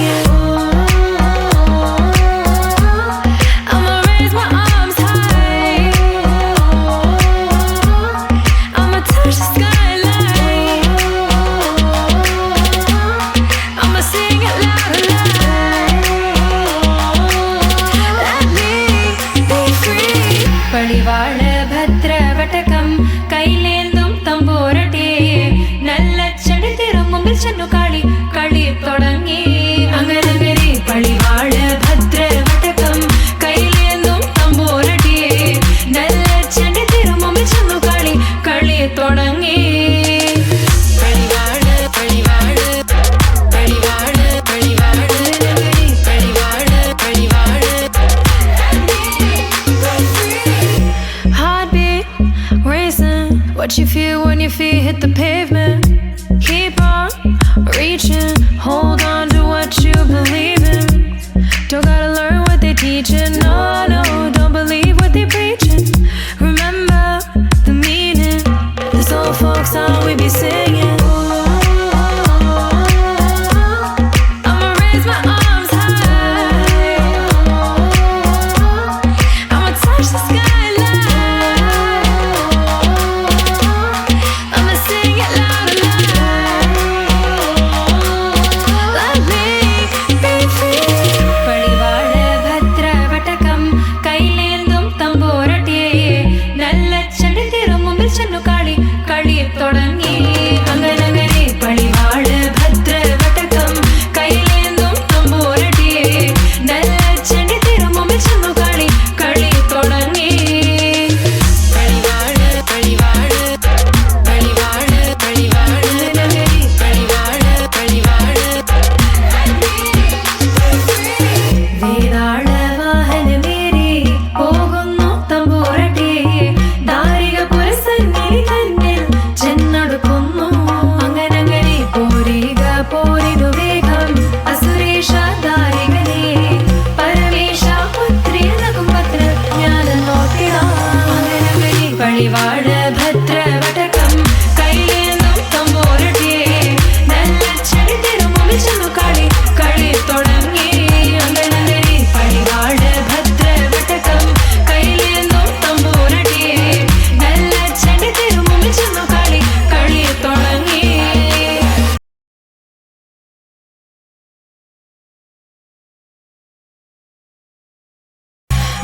singing. I'ma raise my arms high. I'ma touch the skyline. I'ma sing it loud and loud. Let me be free. പടിവാള ഭദ്രവടകം കൈലേന്തും തമ്പോരട്ടെ നല്ലച്ചടി തിരുമുമ്പിൽ ചെന്നു കളി കളി തുടങ്ങി അങ്ങനെ പടിവാള ഭദ്രവടകം കൈലേന്തും തമ്പോരട്ടെ നല്ലച്ചടി തിരുമുമ്പിൽ ചെന്നു കളി കളി തുടങ്ങി What you feel when your feet hit the pavement? Keep on reaching, hold on to what you believe in. Don't gotta learn what they teaching, no, no, don't believe what they preaching. Remember the meaning, this old folk song we be singing. I'ma raise my arms high. I'ma touch the sky.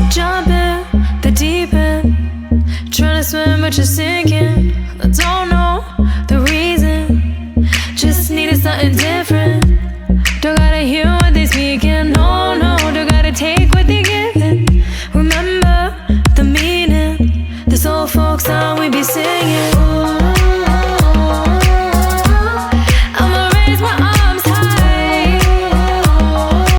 Jump in the deep end, trying to swim but you're sinking.